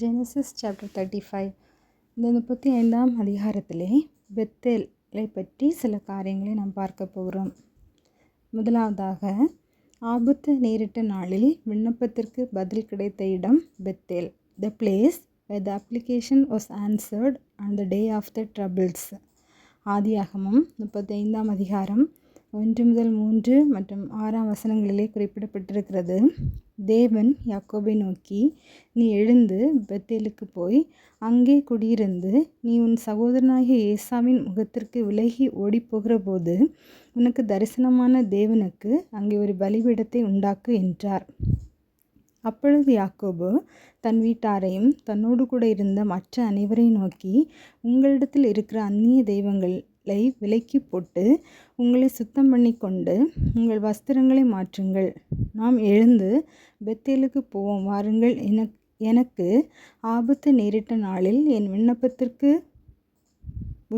Genesis chapter 35. இந்த 35ஆம் அதிகாரத்திலே பெத்தேலை பற்றி சில காரியங்களை நாம் பார்க்க போகிறோம். முதலாவதாக, ஆபத்து நேரிட்ட நாளில் விண்ணப்பத்திற்கு பதில் கிடைத்த இடம் Bethel. The place where the application was answered on the day of the troubles. ஆதியாகமம் 35ஆம் அதிகாரம் 1 முதல் 3 மற்றும் 6ஆம் வசனங்களிலே குறிப்பிடப்பட்டிருக்கிறது. தேவன் யாக்கோபை நோக்கி, நீ எழுந்து பெத்தேலுக்கு போய் அங்கே குடியிருந்து நீ உன் சகோதரனாகிய ஏசாவின் முகத்திற்கு விலகி ஓடிப்போகிற போது உனக்கு தரிசனமான தேவனுக்கு அங்கே ஒரு பலிபீடத்தை உண்டாக்கு என்றார். அப்பொழுது யாக்கோபு தன் வீட்டாரையும் தன்னோடு கூட இருந்த மற்ற அனைவரையும் நோக்கி, உங்களிடத்தில் இருக்கிற அந்நிய தெய்வங்களை விலக்கி போட்டு உங்களை சுத்தம் பண்ணி கொண்டு உங்கள் வஸ்திரங்களை மாற்றுங்கள். நாம் எழுந்து பெத்தேலுக்கு போவோம் வாருங்கள். எனக்கு ஆபத்து நேரிட்ட நாளில் என் விண்ணப்பத்திற்கு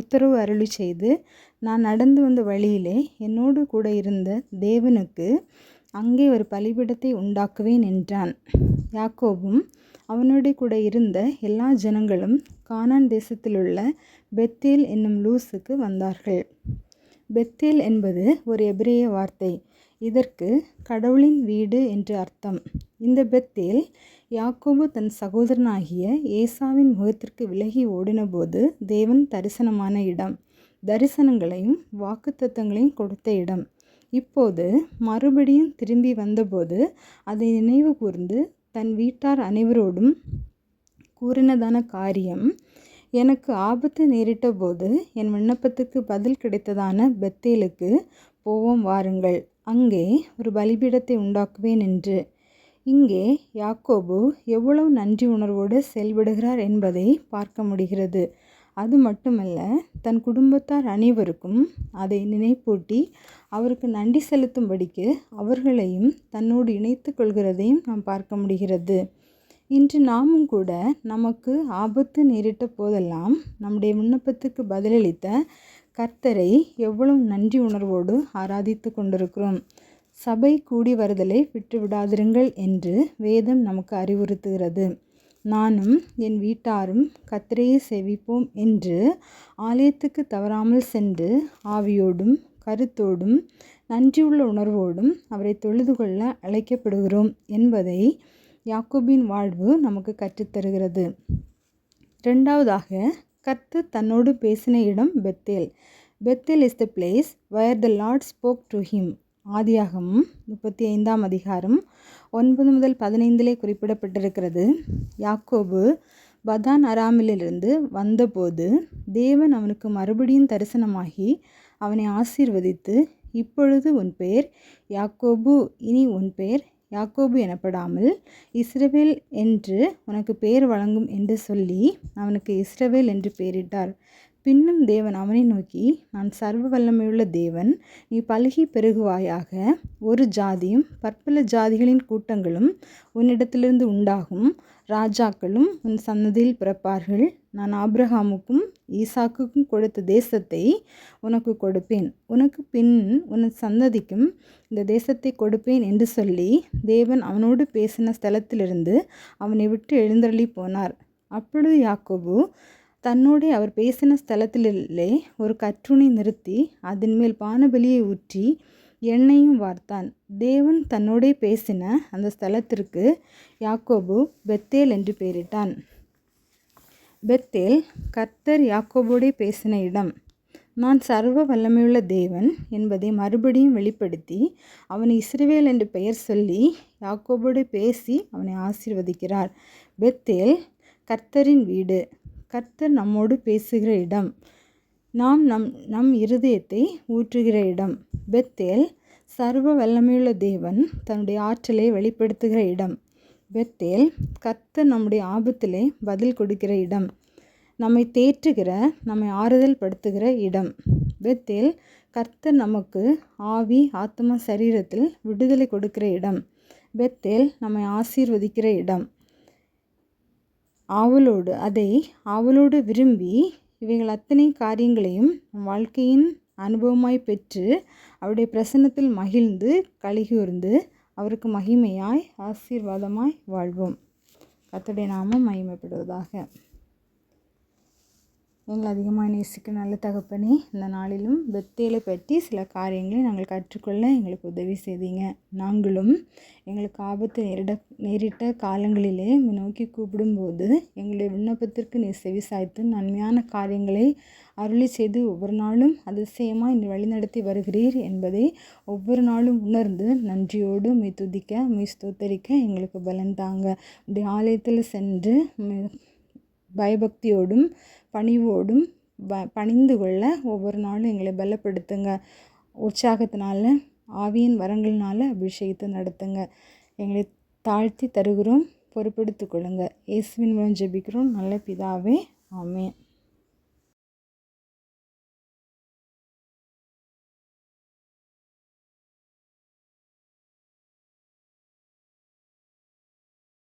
உத்தரவு அருளி செய்து நான் நடந்து வந்த வழியிலே என்னோடு கூட இருந்த தேவனுக்கு அங்கே ஒரு பலிபீடத்தை உண்டாக்குவேன் என்றான். யாக்கோபும் அவனோடு கூட இருந்த எல்லா ஜனங்களும் கானான் தேசத்திலுள்ள பெத்தேல் என்னும் லூஸுக்கு வந்தார்கள். பெத்தேல் என்பது ஒரு எபிரேய வார்த்தை. இதற்கு கடவுளின் வீடு என்று அர்த்தம். இந்த பெத்தேல் யாக்கோபு தன் சகோதரனாகிய ஏசாவின் முகத்திற்கு விலகி ஓடினபோது தேவன் தரிசனமான இடம், தரிசனங்களையும் வாக்குத்தத்தங்களையும் கொடுத்த இடம். இப்போது மறுபடியும் திரும்பி வந்தபோது அதை நினைவு கூர்ந்து தன் வீட்டார் அனைவரோடும் கூறினதான காரியம், எனக்கு ஆபத்து நேரிட்ட போது என் விண்ணப்பத்துக்கு பதில் கிடைத்ததான பெத்தேலுக்கு போவோம் வாருங்கள், அங்கே ஒரு பலிபீடத்தை உண்டாக்குவேன் என்று. இங்கே யாக்கோபு எவ்வளவு நன்றி உணர்வோடு செயல்படுகிறார் என்பதை பார்க்க முடிகிறது. அது மட்டுமல்ல, தன் குடும்பத்தார் அனைவருக்கும் அதை நினைப்பூட்டி அவருக்கு நன்றி செலுத்தும்படிக்கு அவர்களையும் தன்னோடு இணைத்து கொள்கிறதையும் நாம் பார்க்க முடிகிறது. இன்று நாமும் கூட நமக்கு ஆபத்து நேரிட்ட போதெல்லாம் நம்முடைய விண்ணப்பத்துக்கு பதிலளித்த கர்த்தரை எவ்வளவு நன்றி உணர்வோடு ஆராதித்து கொண்டிருக்கிறோம். சபை கூடி வருதலை விட்டுவிடாதிருங்கள் என்று வேதம் நமக்கு அறிவுறுத்துகிறது. நானும் என் வீட்டாரும் கர்த்தரையே சேவிப்போம் என்று ஆலயத்துக்கு தவறாமல் சென்று ஆவியோடும் கருத்தோடும் நன்றியுள்ள உணர்வோடும் அவரை தொழுது கொள்ள அழைக்கப்படுகிறோம் என்பதை யாக்கோபின் வாழ்வு நமக்கு கற்றுத்தருகிறது. இரண்டாவதாக, கர்த்தர் தன்னோடு பேசின இடம் Bethel. Bethel is the place where the Lord spoke to him. ஆதியாகமம் 35ஆம் அதிகாரம் 9 முதல் 15 குறிப்பிடப்பட்டிருக்கிறது. யாக்கோபு பதான் அராமிலிருந்து வந்தபோது தேவன் அவனுக்கு மறுபடியும் தரிசனமாகி அவனை ஆசீர்வதித்து, இப்பொழுது உன் பெயர் யாக்கோபு, இனி உன் பெயர் யாக்கோபு எனப்படாமல் இஸ்ரவேல் என்று உனக்கு பெயர் வழங்கும் என்று சொல்லி அவனுக்கு இஸ்ரவேல் என்று பெயரிட்டார். பின்னும் தேவன் அவனை நோக்கி, நான் சர்வ வல்லமையுள்ள தேவன், நீ பலுகி பெருகுவாயாக, ஒரு ஜாதியும் பற்பல ஜாதிகளின் கூட்டங்களும் உன்னிடத்திலிருந்து உண்டாகும், ராஜாக்களும் உன் சன்னதியில் பிறப்பார்கள். நான் ஆபிரகாமுக்கும் ஈசாக்குக்கும் கொடுத்த தேசத்தை உனக்கு கொடுப்பேன், உனக்கு பின் உன் சந்ததிக்கும் இந்த தேசத்தை கொடுப்பேன் என்று சொல்லி தேவன் அவனோடு பேசின ஸ்தலத்திலிருந்து அவனை விட்டு எழுந்தருளி போனார். அப்பொழுது யாக்கோபு தன்னோடே அவர் பேசின ஸ்தலத்திலே ஒரு கற்றுணை நிறுத்தி அதன் மேல் பானபலியை ஊற்றி எண்ணெயும் வார்த்தான். தேவன் தன்னோடே பேசின அந்த ஸ்தலத்திற்கு யாக்கோபு பெத்தேல் என்று பெயரிட்டான். பெத்தேல் கர்த்தர் யாக்கோபோடே பேசின இடம். நான் சர்வ வல்லமையுள்ள தேவன் என்பதை மறுபடியும் வெளிப்படுத்தி அவனை இஸ்ரவேல் என்று பெயர் சொல்லி யாக்கோபோடு பேசி அவனை ஆசீர்வதிக்கிறார். பெத்தேல் கர்த்தரின் வீடு, கர்த்தர் நம்மோடு பேசுகிற இடம், நாம் நம் இருதயத்தை ஊற்றுகிற இடம். பெத்தேல் சர்வ வல்லமையுள்ள தேவன் தன்னுடைய ஆற்றலை வெளிப்படுத்துகிற இடம். பெத்தேல் கர்த்தர் நம்முடைய ஆபத்திலே பதில் கொடுக்கிற இடம், நம்மை தேற்றுகிற, நம்மை ஆறுதல் படுத்துகிற இடம். பெத்தேல் கர்த்தர் நமக்கு ஆவி ஆத்மா சரீரத்தில் விடுதலை கொடுக்கிற இடம். பெத்தேல் நம்மை ஆசீர்வதிக்கிற இடம். ஆவலோடு விரும்பி இவைகள் அத்தனை காரியங்களையும் நம் வாழ்க்கையின் அனுபவமாய் பெற்று அவருடைய பிரசன்னத்தில் மகிழ்ந்து கலிகூர்ந்து அவருக்கு மகிமையாய் ஆசீர்வாதமாய் வாழ்வோம். கர்த்தருடைய நாமம் மகிமைப்படுவதாக. எங்களை அதிகமாக நேசிக்கும் நல்ல தகப்பனே, இந்த நாளிலும் பெத்தேலை பற்றி சில காரியங்களை நாங்கள் கற்றுக்கொள்ள எங்களுக்கு உதவி செய்தீங்க. நாங்களும் எங்களுக்கு ஆபத்து நேரிட்ட காலங்களிலே நோக்கி கூப்பிடும்போது எங்களுடைய விண்ணப்பத்திற்கு நீ செவிசாய்த்து நன்மையான காரியங்களை அருளி செய்து ஒவ்வொரு நாளும் அதிசயமாக நீ வழிநடத்தி வருகிறீர் என்பதை ஒவ்வொரு நாளும் உணர்ந்து நன்றியோடு மெய் துதிக்க மெய் ஸ்தோத்தரிக்க எங்களுக்கு பலன் தாங்க. அப்படி ஆலயத்தில் சென்று பயபக்தியோடும் பணிவோடும் பணிந்து கொள்ள ஒவ்வொரு நாளும் எங்களை பலப்படுத்துங்க. உற்சாகத்தினால ஆவியின் வரங்கள்னால அபிஷேகத்தை நடத்துங்க. எங்களை தாழ்த்தி தருகிறோம், பொறுப்படுத்திக் கொள்ளுங்க. இயேசுவின் மூலம் ஜெபிக்கிறோம் நல்ல பிதாவே, ஆமென்.